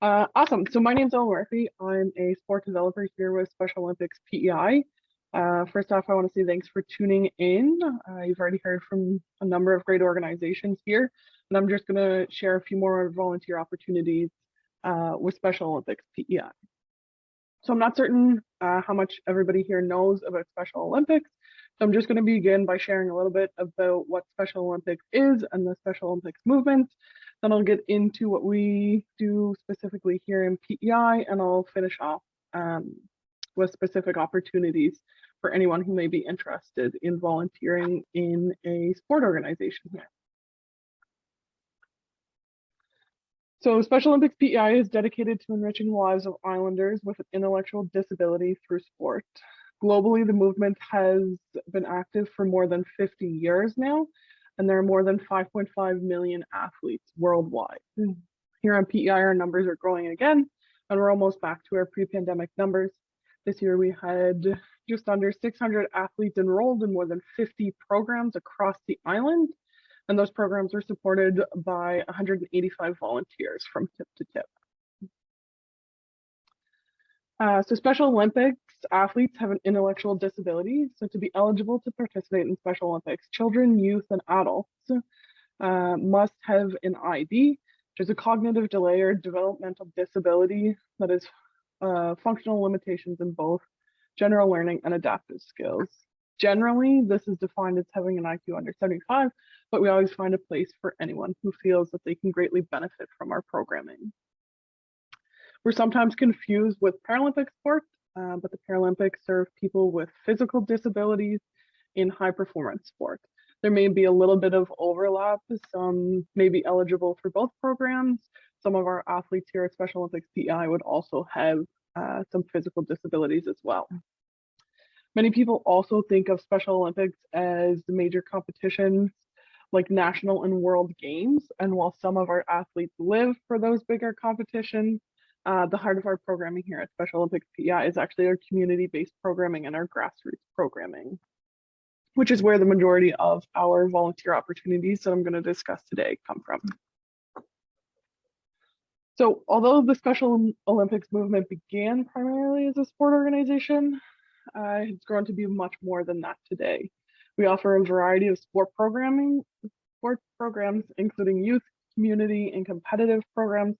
Awesome. So my name's Ellen Murphy. I'm a sport developer here with Special Olympics PEI. First off, I want to say thanks for tuning in. You've already heard from a number of great organizations here, and I'm just going to share a few more volunteer opportunities with Special Olympics PEI. So I'm not certain how much everybody here knows about Special Olympics. So I'm just going to begin by sharing a little bit about what Special Olympics is and the Special Olympics movement. Then I'll get into what we do specifically here in PEI, and I'll finish off with specific opportunities for anyone who may be interested in volunteering in a sport organization here. So Special Olympics PEI is dedicated to enriching the lives of Islanders with an intellectual disability through sport. Globally, the movement has been active for more than 50 years now, and there are more than 5.5 million athletes worldwide. Here on PEI, our numbers are growing again, and we're almost back to our pre-pandemic numbers. This year, we had just under 600 athletes enrolled in more than 50 programs across the island, and those programs were supported by 185 volunteers from tip to tip. So Special Olympics athletes have an intellectual disability. So to be eligible to participate in Special Olympics, children, youth, and adults must have an ID, which is a cognitive delay or developmental disability that is functional limitations in both general learning and adaptive skills. Generally, this is defined as having an IQ under 75, but we always find a place for anyone who feels that they can greatly benefit from our programming. We're sometimes confused with Paralympic sport, but the Paralympics serve people with physical disabilities in high performance sport. There may be a little bit of overlap. Some may be eligible for both programs. Some of our athletes here at Special Olympics PEI would also have some physical disabilities as well. Many people also think of Special Olympics as the major competitions like national and world games. And while some of our athletes live for those bigger competitions, the heart of our programming here at Special Olympics PEI is actually our community-based programming and our grassroots programming, which is where the majority of our volunteer opportunities that I'm going to discuss today come from. So although the Special Olympics movement began primarily as a sport organization, it's grown to be much more than that today. We offer a variety of sport programs, including youth, community, and competitive programs,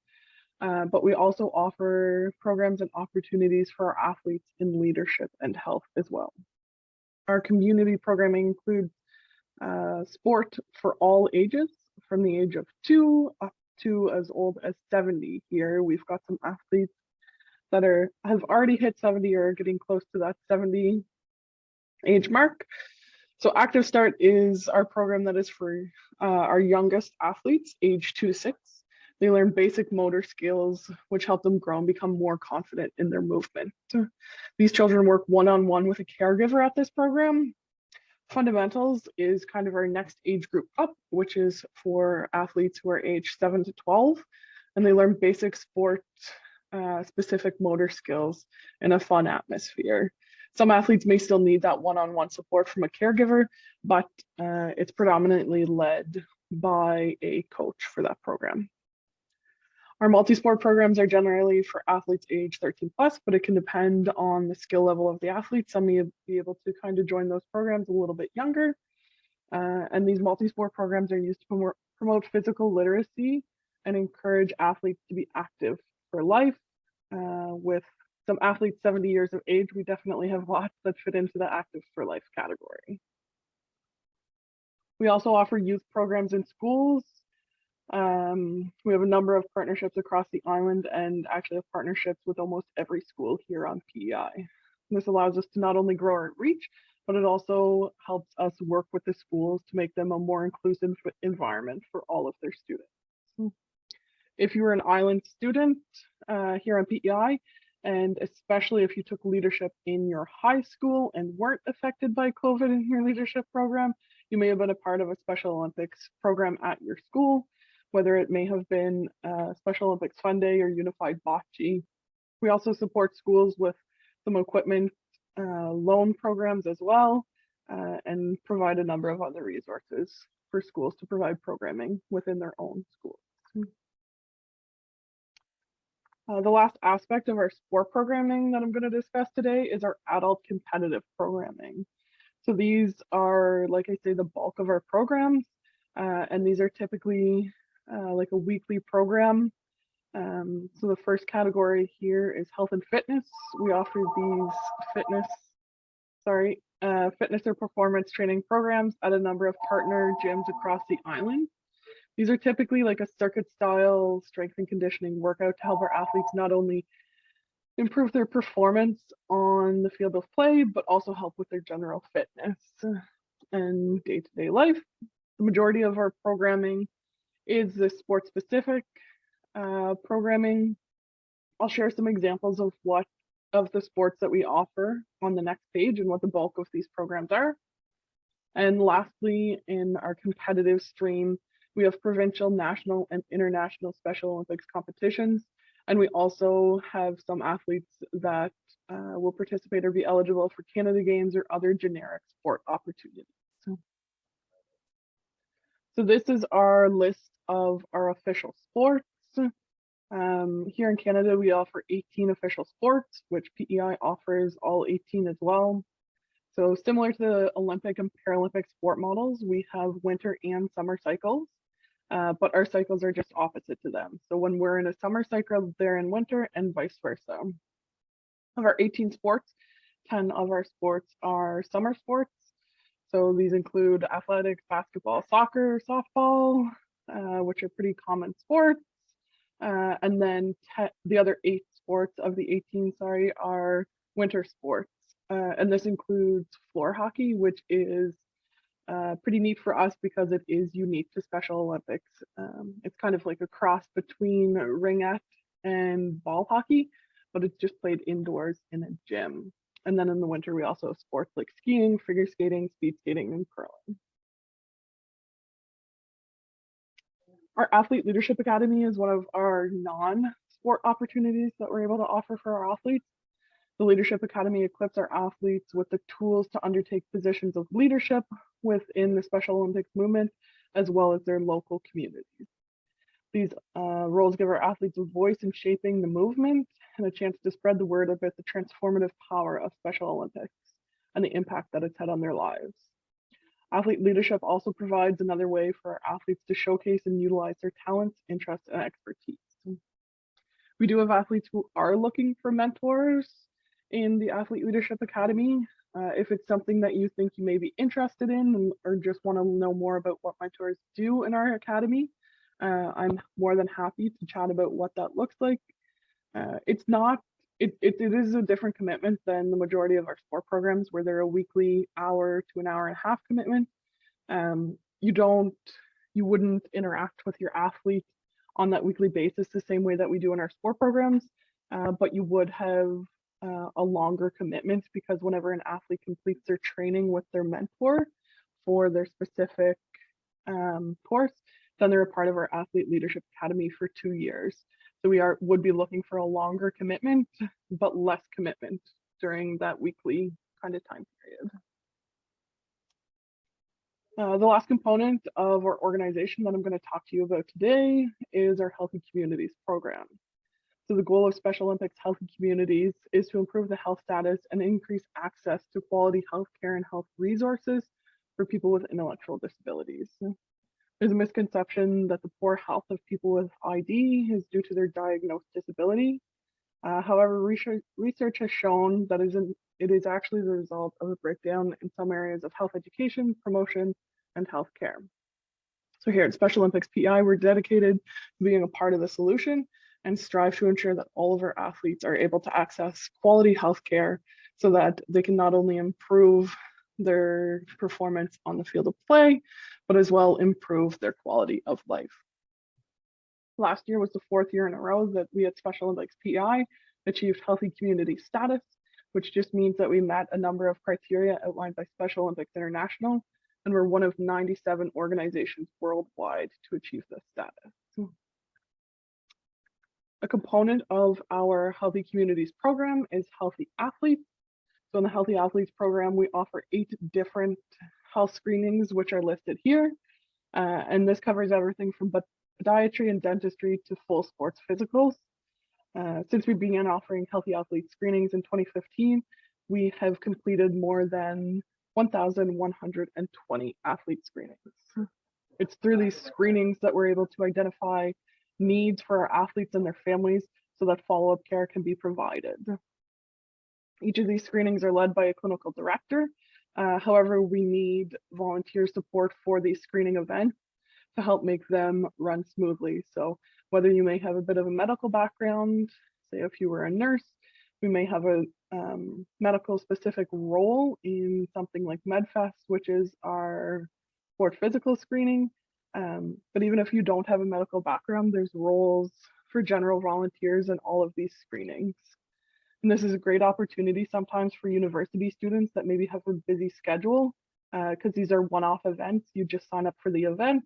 but we also offer programs and opportunities for our athletes in leadership and health as well. Our community programming includes sport for all ages, from the age of 2 up to as old as 70 here. We've got some athletes that have already hit 70 or getting close to that 70 age mark. So Active Start is our program that is for our youngest athletes, age 2 to 6. They learn basic motor skills, which help them grow and become more confident in their movement. These children work one-on-one with a caregiver at this program. Fundamentals is kind of our next age group up, which is for athletes who are age 7 to 12, and they learn basic sport specific motor skills in a fun atmosphere. Some athletes may still need that one-on-one support from a caregiver, but it's predominantly led by a coach for that program. Our multi-sport programs are generally for athletes age 13 plus, but it can depend on the skill level of the athlete. Some may be able to kind of join those programs a little bit younger. And these multi-sport programs are used to promote physical literacy and encourage athletes to be active for life. With some athletes 70 years of age, we definitely have lots that fit into the active for life category. We also offer youth programs in schools. We have a number of partnerships across the island and actually have partnerships with almost every school here on PEI. This allows us to not only grow our reach, but it also helps us work with the schools to make them a more inclusive environment for all of their students. If you were an island student here on PEI, and especially if you took leadership in your high school and weren't affected by COVID in your leadership program, you may have been a part of a Special Olympics program at your school, whether it may have been Special Olympics Fun Day or Unified Bocce. We also support schools with some equipment loan programs as well, and provide a number of other resources for schools to provide programming within their own schools. The last aspect of our sport programming that I'm going to discuss today is our adult competitive programming. So these are, like I say, the bulk of our programs, and these are typically like a weekly program. So the first category here is health and fitness. We offer these fitness or performance training programs at a number of partner gyms across the island. These are typically like a circuit style strength and conditioning workout to help our athletes not only improve their performance on the field of play, but also help with their general fitness and day-to-day life. The majority of our programming is the sport specific programming. I'll share some examples of the sports that we offer on the next page and what the bulk of these programs are. And lastly, in our competitive stream, we have provincial, national, and international Special Olympics competitions. And we also have some athletes that will participate or be eligible for Canada Games or other generic sport opportunities. So this is our list of our official sports. Here in Canada, we offer 18 official sports, which PEI offers all 18 as well. So similar to the Olympic and Paralympic sport models, we have winter and summer cycles, but our cycles are just opposite to them. So when we're in a summer cycle, they're in winter and vice versa. Of our 18 sports, 10 of our sports are summer sports. So these include athletics, basketball, soccer, softball, which are pretty common sports. And then the other 8 sports of the 18, are winter sports. And this includes floor hockey, which is pretty neat for us because it is unique to Special Olympics. It's kind of like a cross between ringette and ball hockey, but it's just played indoors in a gym. And then in the winter, we also have sports like skiing, figure skating, speed skating, and curling. Our Athlete Leadership Academy is one of our non-sport opportunities that we're able to offer for our athletes. The Leadership Academy equips our athletes with the tools to undertake positions of leadership within the Special Olympics movement, as well as their local communities. These roles give our athletes a voice in shaping the movement and a chance to spread the word about the transformative power of Special Olympics and the impact that it's had on their lives. Athlete leadership also provides another way for our athletes to showcase and utilize their talents, interests, and expertise. We do have athletes who are looking for mentors in the Athlete Leadership Academy. If it's something that you think you may be interested in or just want to know more about what mentors do in our academy, I'm more than happy to chat about what that looks like. It is a different commitment than the majority of our sport programs where they're a weekly hour to an hour and a half commitment. You wouldn't interact with your athlete on that weekly basis the same way that we do in our sport programs, but you would have a longer commitment because whenever an athlete completes their training with their mentor for their specific course, then they're a part of our Athlete Leadership Academy for 2 years. So we would be looking for a longer commitment, but less commitment during that weekly kind of time period. The last component of our organization that I'm going to talk to you about today is our Healthy Communities program. So the goal of Special Olympics Healthy Communities is to improve the health status and increase access to quality healthcare and health resources for people with intellectual disabilities. There's a misconception that the poor health of people with ID is due to their diagnosed disability. However, research has shown that it is actually the result of a breakdown in some areas of health education, promotion, and healthcare. So here at Special Olympics PEI, we're dedicated to being a part of the solution and strive to ensure that all of our athletes are able to access quality healthcare so that they can not only improve their performance on the field of play, but as well improve their quality of life. Last year was the 4th year in a row that we at Special Olympics PEI achieved Healthy Community status, which just means that we met a number of criteria outlined by Special Olympics International, and we're one of 97 organizations worldwide to achieve this status. A component of our Healthy Communities program is Healthy Athletes. So in the Healthy Athletes program, we offer 8 different health screenings, which are listed here. And this covers everything from podiatry and dentistry to full sports physicals. Since we began offering healthy athlete screenings in 2015, we have completed more than 1,120 athlete screenings. It's through these screenings that we're able to identify needs for our athletes and their families so that follow-up care can be provided. Each of these screenings are led by a clinical director. However, we need volunteer support for these screening events to help make them run smoothly. So whether you may have a bit of a medical background, say if you were a nurse, we may have a medical specific role in something like MedFest, which is our sport physical screening. But even if you don't have a medical background, there's roles for general volunteers in all of these screenings. And this is a great opportunity sometimes for university students that maybe have a busy schedule, because these are one-off events. You just sign up for the event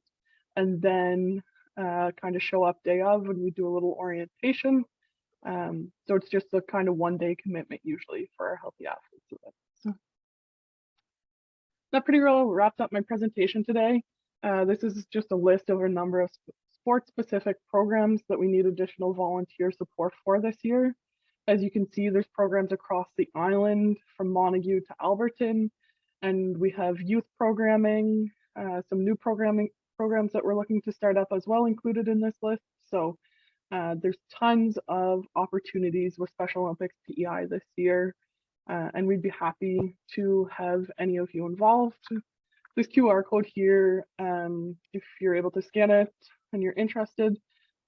and then kind of show up day of and we do a little orientation. So it's just a kind of one-day commitment usually for our healthy athletes events. So that pretty well wraps up my presentation today. This is just a list of a number of sport-specific programs that we need additional volunteer support for this year. As you can see, there's programs across the island from Montague to Alberton, and we have youth programming, some new programs that we're looking to start up as well included in this list. So there's tons of opportunities with Special Olympics PEI this year, and we'd be happy to have any of you involved. This QR code here, if you're able to scan it and you're interested,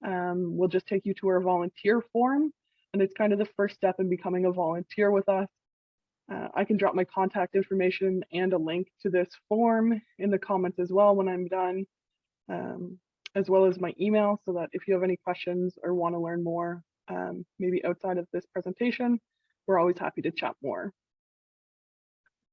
will just take you to our volunteer form. And it's kind of the first step in becoming a volunteer with us. I can drop my contact information and a link to this form in the comments as well when I'm done, as well as my email, so that if you have any questions or want to learn more, maybe outside of this presentation, we're always happy to chat more.